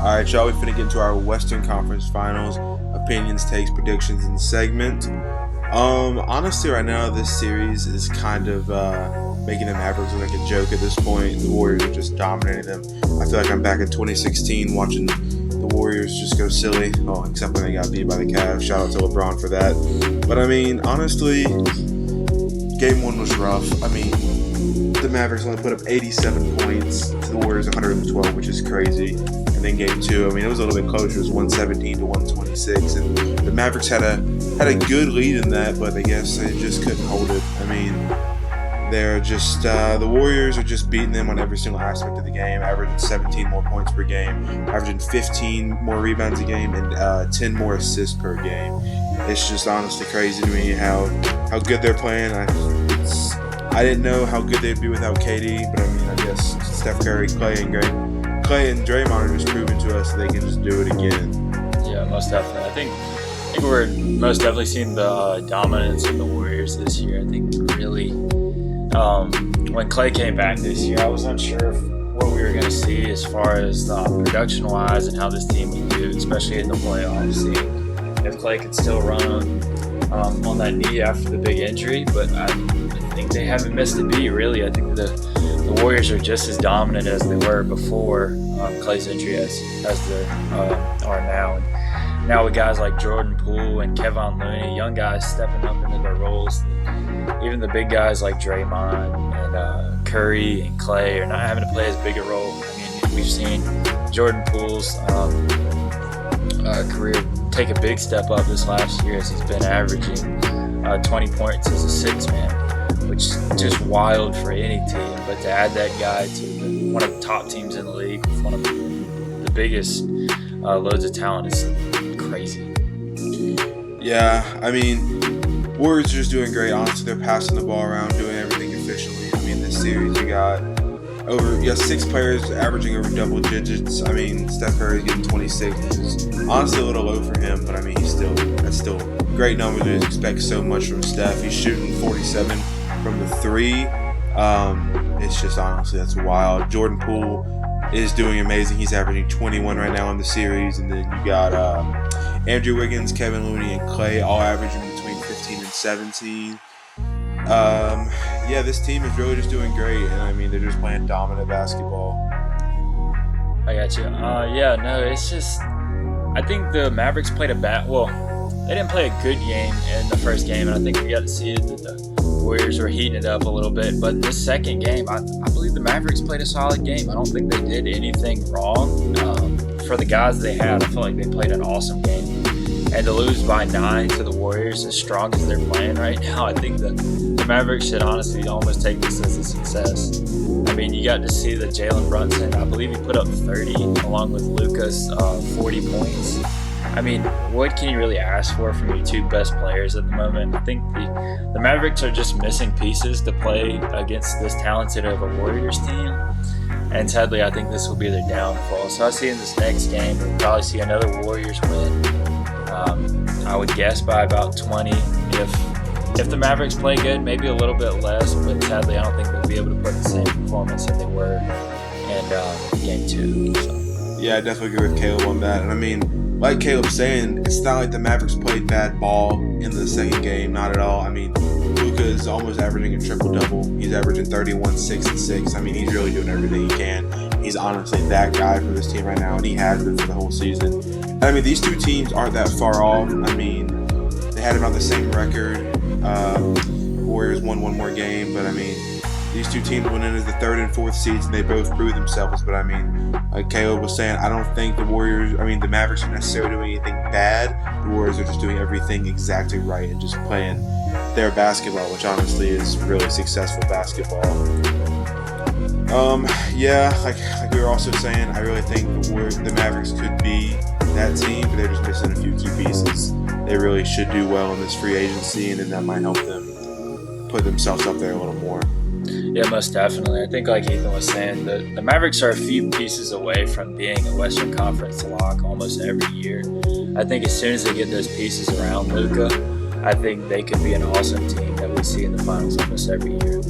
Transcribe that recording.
All right, y'all. We finna get into our Western Conference Finals opinions, takes, predictions, and segment. Honestly, right now this series is kind of making the Mavericks look like a joke at this point. The Warriors are just dominating them. I feel like I'm back in 2016 watching the Warriors just go silly. Oh, except when they got beat by the Cavs. Shout out to LeBron for that. But I mean, honestly, Game 1 was rough. I mean, the Mavericks only put up 87 points to the Warriors 112, which is crazy. And then Game 2, I mean, it was a little bit closer. It was 117 to 126, and the Mavericks had a good lead in that, but I guess they just couldn't hold it. I mean, they're just the Warriors are just beating them on every single aspect of the game, averaging 17 more points per game, averaging 15 more rebounds a game, and 10 more assists per game. It's just honestly crazy to me how good they're playing. I didn't know how good they'd be without KD, but I mean, I guess Steph Curry, Clay, and Draymond are just proving to us that they can just do it again. Yeah, most definitely. I think we're most definitely seeing the dominance of the Warriors this year. I think really, when Clay came back this year, I was unsure of what we were going to see as far as production-wise and how this team would do, especially in the playoffs. Seeing if Clay could still run on that knee after the big injury, but I think they haven't missed a beat, really. I think the Warriors are just as dominant as they were before Clay's injury as they are now. And now with guys like Jordan Poole and Kevin Looney, young guys stepping up into their roles. Even the big guys like Draymond and Curry and Clay are not having to play as big a role. I mean, we've seen Jordan Poole's career take a big step up this last year as he's been averaging 20 points as a six-man, which is just wild for any team. But to add that guy to one of the top teams in the league with one of the biggest loads of talent is crazy. Yeah, I mean, Warriors are just doing great. Honestly, they're passing the ball around, doing everything efficiently. I mean, this series you got 6 players averaging over double digits. I mean, Steph Curry's getting 26, which is honestly a little low for him, but I mean, that's still great numbers. We expect so much from Steph. He's shooting 47 from the 3. It's just honestly, that's wild. Jordan Poole is doing amazing. He's averaging 21 right now in the series, and then you got Andrew Wiggins, Kevin Looney, and Clay all averaging between 15 and 17. Yeah, this team is really just doing great, and I mean, they're just playing dominant basketball. I got you. It's just, I think the Mavericks played they didn't play a good game in the first game, and I think we got to see that the Warriors were heating it up a little bit. But in this second game, I believe the Mavericks played a solid game. I don't think they did anything wrong. For the guys they had, I feel like they played an awesome game. And to lose by 9 to the Warriors as strong as they're playing right now, I think the Mavericks should honestly almost take this as a success. I mean, you got to see that Jalen Brunson, I believe he put up 30 along with Luka's 40 points. I mean, what can you really ask for from your two best players at the moment? I think the Mavericks are just missing pieces to play against this talented of a Warriors team. And sadly, I think this will be their downfall. So I see in this next game, we'll probably see another Warriors win. I would guess by about 20. If the Mavericks play good, maybe a little bit less, but sadly I don't think they'll be able to put the same performance that they were in Game 2. So. Yeah, I definitely agree with Caleb on that. And I mean, like Caleb's saying, it's not like the Mavericks played bad ball in the second game, not at all. I mean, Luka is almost averaging a triple-double. He's averaging 31, 6, and 6. I mean, he's really doing everything he can. He's honestly that guy for this team right now, and he has been for the whole season. And I mean, these two teams aren't that far off. I mean, they had about the same record. Warriors won one more game, but I mean, these two teams went in as the 3rd and 4th seeds, and they both proved themselves. But I mean, like Caleb was saying, I don't think the Mavericks are necessarily doing anything bad. The Warriors are just doing everything exactly right and just playing their basketball, which honestly is really successful basketball. Like we were also saying, I really think the Mavericks could be that team, but they're just missing a few key pieces. They really should do well in this free agency, and then that might help them put themselves up there a little more. Yeah, most definitely. I think like Ethan was saying, the Mavericks are a few pieces away from being a Western Conference lock almost every year. I think as soon as they get those pieces around Luka, I think they could be an awesome team that we see in the finals almost every year.